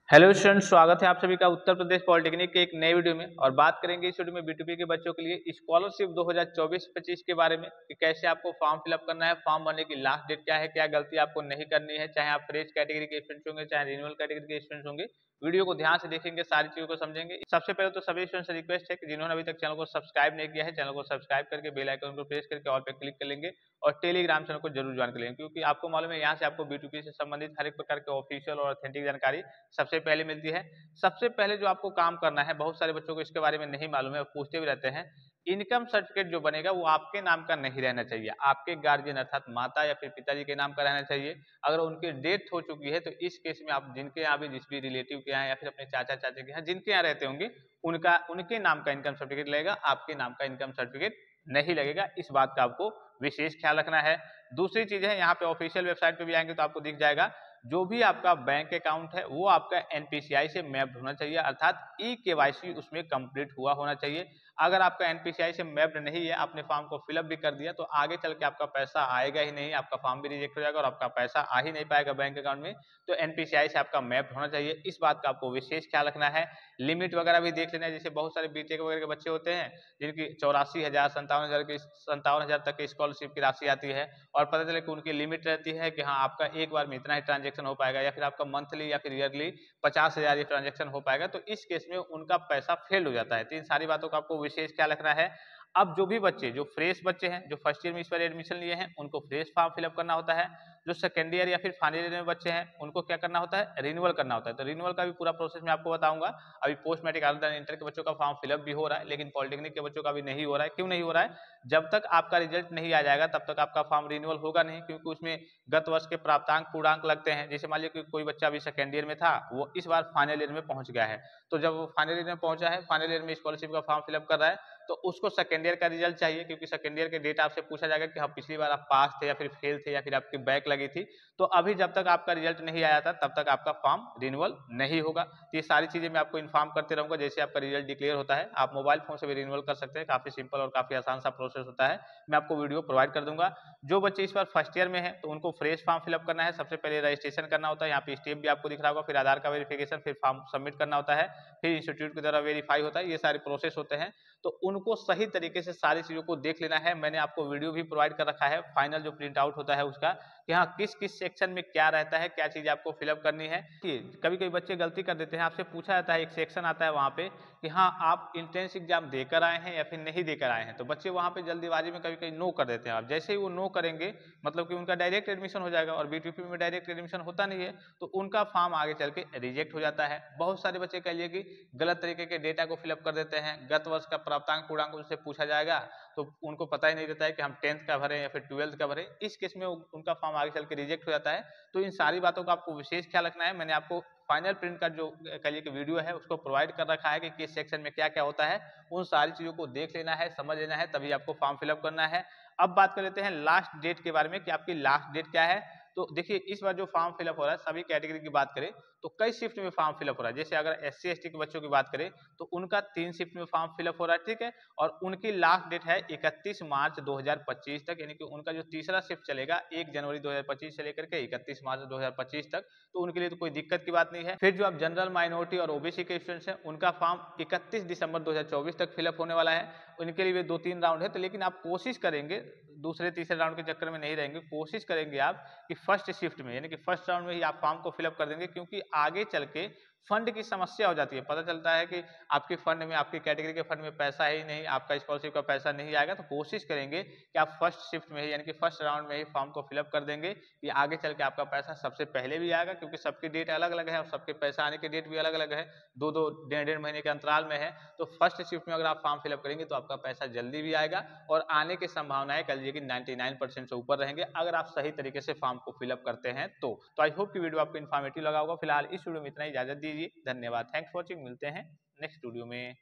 Hello students, स्वागत है आप सभी का उत्तर प्रदेश पॉलिटेक्निक के एक नए वीडियो में। और बात करेंगे इस वीडियो में बीटूबी के बच्चों के लिए स्कॉलरशिप 2024-25 के बारे में कि कैसे आपको फॉर्म फिलअप करना है, फॉर्म भरने की लास्ट डेट क्या है, क्या गलती आपको नहीं करनी है, चाहे आप फ्रेश कैटेगरी के स्टूडेंट्स होंगे चाहे रिन्यूअल कैटेगरी के स्टूडेंट्स होंगे। वीडियो को ध्यान से देखेंगे, सारी चीजों को समझेंगे। सबसे पहले तो सभी स्टूडेंट्स से रिक्वेस्ट है कि जिन्होंने अभी तक चैनल को सब्सक्राइब नहीं किया है, चैनल को सब्सक्राइब करके बेल आइकन को प्रेस करके ऑल पे क्लिक कर लेंगे और टेलीग्राम चैनल को जरूर ज्वाइन कर लेंगे, क्योंकि आपको मालूम है यहाँ से आपको बीटूबी से संबंधित हर एक प्रकार के ऑफिशियल और ऑथेंटिक जानकारी सबसे पहले मिलती है। सबसे पहले जो आपको काम करना है, बहुत सारे बच्चों को इसके बारे में नहीं मालूम है और पूछते भी रहते हैं, इनकम सर्टिफिकेट जो बनेगा वो आपके नाम का नहीं रहना चाहिए, आपके गार्जियन अर्थात माता या फिर पिताजी के नाम का रहना चाहिए। अगर उनकी डेथ हो चुकी है तो इस केस में आप जिनके यहाँ भी, जिस भी रिलेटिव के यहाँ या फिर अपने चाचा चाची के यहाँ जिनके यहाँ रहते होंगे, उनके नाम का इनकम सर्टिफिकेट लगेगा, आपके नाम का इनकम सर्टिफिकेट नहीं लगेगा। इस बात का आपको विशेष ख्याल रखना है। दूसरी चीज है, यहाँ पे ऑफिशियल वेबसाइट पे भी आएंगे तो आपको दिख जाएगा, जो भी आपका बैंक अकाउंट है वो आपका एनपीसीआई से मैप्ड होना चाहिए, अर्थात ई केवाईसी उसमें कंप्लीट हुआ होना चाहिए। अगर आपका एनपीसीआई से मैप्ड नहीं है, आपने फॉर्म को फिलअप भी कर दिया, तो आगे चल के आपका पैसा आएगा ही नहीं, आपका फॉर्म भी रिजेक्ट हो जाएगा और आपका पैसा आ ही नहीं पाएगा बैंक अकाउंट में। तो एनपीसीआई से आपका मैप्ड होना चाहिए, इस बात का आपको विशेष ख्याल रखना है। लिमिट वगैरह भी देख लेना है, जैसे बहुत सारे बीटेक वगैरह के बच्चे होते हैं जिनकी 84,000 57,000 तक की स्कॉलरशिप की राशि आती है और पता चले कि उनकी लिमिट रहती है कि हाँ आपका एक बार में इतना ही ट्रांजेक्शन हो पाएगा या फिर आपका मंथली या फिर ईयरली 50,000 ट्रांजेक्शन हो पाएगा, तो इस केस में उनका पैसा फेल हो जाता है। तो इन सारी बातों का आपको विशेष ख्याल रखना है। अब जो भी बच्चे, जो फ्रेश बच्चे हैं, जो फर्स्ट ईयर में इस बार एडमिशन लिए हैं, उनको फ्रेश फॉर्म फिलअप करना होता है। जो सेकेंड ईयर या फिर फाइनल ईयर में बच्चे हैं, उनको क्या करना होता है, रिन्यूअल करना होता है। तो रिन्यूअल का भी पूरा प्रोसेस मैं आपको बताऊंगा। अभी पोस्ट मैट्रिक इंटर के बच्चों का फॉर्म फिलअप भी हो रहा है, लेकिन पॉलिटेक्निक के बच्चों का भी नहीं हो रहा है। क्यों नहीं हो रहा है? जब तक आपका रिजल्ट नहीं आ जाएगा तब तक आपका फॉर्म रिन्यूअल होगा नहीं, क्योंकि उसमें गत वर्ष के प्राप्तांक पूर्णांक लगते हैं। जैसे मान लीजिए कि कोई बच्चा अभी सेकेंड ईयर में था, वो इस बार फाइनल ईयर में पहुंच गया है, तो जब वो फाइनल ईयर में पहुंचा है, फाइनल ईयर में स्कॉलरशिप का फॉर्म फिलअप कर रहा है, तो उसको सेकेंड ईयर का रिजल्ट चाहिए, क्योंकि सेकेंड ईयर के डेट आपसे पूछा जाएगा कि हाँ पिछली बार आप पास थे या फिर फेल थे या फिर आपकी बैक लगी थी। तो अभी जब तक आपका रिजल्ट नहीं आया था तब तक आपका फॉर्म रिन्यूअल नहीं होगा। तो ये सारी चीजें मैं आपको इन्फॉर्म करते रहूंगा। जैसे आपका रिजल्ट डिक्लेयर होता है, आप मोबाइल फोन से भी रिन्यूअल कर सकते हैं, काफी सिंपल और काफी आसान सा प्रोसेस होता है। मैं आपको वीडियो प्रोवाइड कर दूंगा। जो बच्चे इस बार फर्स्ट ईयर में है तो उनको फ्रेश फॉर्म फिलअप करना है। सबसे पहले रजिस्ट्रेशन करना होता है, यहाँ पे स्टेप भी आपको दिख रहा होगा, फिर आधार का वेरिफिकेशन, फिर फॉर्म सबमिट करना होता है, फिर इंस्टीट्यूट की द्वारा वेरीफाई होता है। ये सारे प्रोसेस होते हैं, तो उनको सही तरीके से सारी चीजों को देख लेना है। मैंने आपको वीडियो भी प्रोवाइड कर रखा है, फाइनल जो प्रिंट आउट होता है उसका, कि हाँ किस किस सेक्शन में क्या रहता है, क्या चीज आपको फिलअप करनी है। कभी कभी बच्चे गलती कर देते हैं, आपसे पूछा जाता है, एक सेक्शन आता है वहां पे कि हाँ आप इंट्रेंस एग्जाम देकर आए हैं या फिर नहीं देकर आए हैं, तो बच्चे वहां पे जल्दीबाजी में कभी कभी नो कर देते हैं। आप जैसे ही वो नो करेंगे, मतलब कि उनका डायरेक्ट एडमिशन हो जाएगा, और बीटीपी में डायरेक्ट एडमिशन होता नहीं है, तो उनका फॉर्म आगे चल के रिजेक्ट हो जाता है। बहुत सारे बच्चे कह लिए कि गलत तरीके के डेटा को फिलअप कर देते हैं, गत वर्ष का प्राप्तांक पूर्णांक उनसे पूछा जाएगा तो उनको पता ही नहीं रहता है कि हम 10th का भरें या फिर 12th का भरें, इस केस में उनका फॉर्म आगे चल के रिजेक्ट हो जाता है। तो इन सारी बातों का आपको विशेष ख्याल रखना है। मैंने आपको फाइनल प्रिंट का जो कहिए कि वीडियो है उसको प्रोवाइड कर रखा है कि किस सेक्शन में क्या क्या होता है, उन सारी चीजों को देख लेना है, समझ लेना है, तभी आपको फॉर्म फिलअप करना है। अब बात कर लेते हैं लास्ट डेट के बारे में कि आपकी लास्ट डेट क्या है। तो देखिए, इस बार जो फॉर्म फिलअप हो रहा है, सभी कैटेगरी की बात करें तो कई शिफ्ट में फॉर्म फिलअप हो रहा है। जैसे अगर SC ST के बच्चों की बात करें तो उनका 3 शिफ्ट में फॉर्म फिलअप हो रहा है, ठीक है। और उनकी लास्ट डेट है 31 मार्च 2025 तक, यानी कि उनका जो तीसरा शिफ्ट चलेगा 1 जनवरी 2025 से लेकर के 31 मार्च 2025 तक, तो उनके लिए तो कोई दिक्कत की बात नहीं है। फिर जो आप जनरल, माइनॉरिटी और ओबीसी के स्टूडेंट्स हैं, उनका फॉर्म 31 दिसंबर 2024 तक फिलअप होने वाला है। उनके लिए 2-3 राउंड है, तो लेकिन आप कोशिश करेंगे, दूसरे तीसरे राउंड के चक्कर में नहीं रहेंगे, कोशिश करेंगे आप कि फर्स्ट शिफ्ट में यानी कि फर्स्ट राउंड में ही आप फॉर्म को फिलअप कर देंगे, क्योंकि आगे चल के फंड की समस्या हो जाती है। पता चलता है कि आपके फंड में, आपकी कैटेगरी के फंड में पैसा ही नहीं, आपका स्कॉलरशिप का पैसा नहीं आएगा, तो कोशिश करेंगे कि आप फर्स्ट शिफ्ट में ही यानी कि फर्स्ट राउंड में ही फॉर्म को फिलअप कर देंगे, कि आगे चल के आपका पैसा सबसे पहले भी आएगा, क्योंकि सबकी डेट अलग अलग है और सबके पैसा आने की डेट भी अलग अलग है, 2-2 डेढ़-डेढ़ महीने के अंतराल में है। तो फर्स्ट शिफ्ट में अगर आप फॉर्म फिलअप करेंगे तो आपका पैसा जल्दी भी आएगा और आने की संभावनाएं कह लीजिए कि 99% से ऊपर रहेंगे, अगर आप सही तरीके से फॉर्म को फिलअप करते हैं तो आई होप कि वीडियो आपको इन्फॉर्मेटिव लगा होगा। फिलहाल इस वीडियो में इतना ही, इजाजत दीजिए, धन्यवाद, थैंक्स फॉर वॉचिंग, मिलते हैं नेक्स्ट वीडियो में।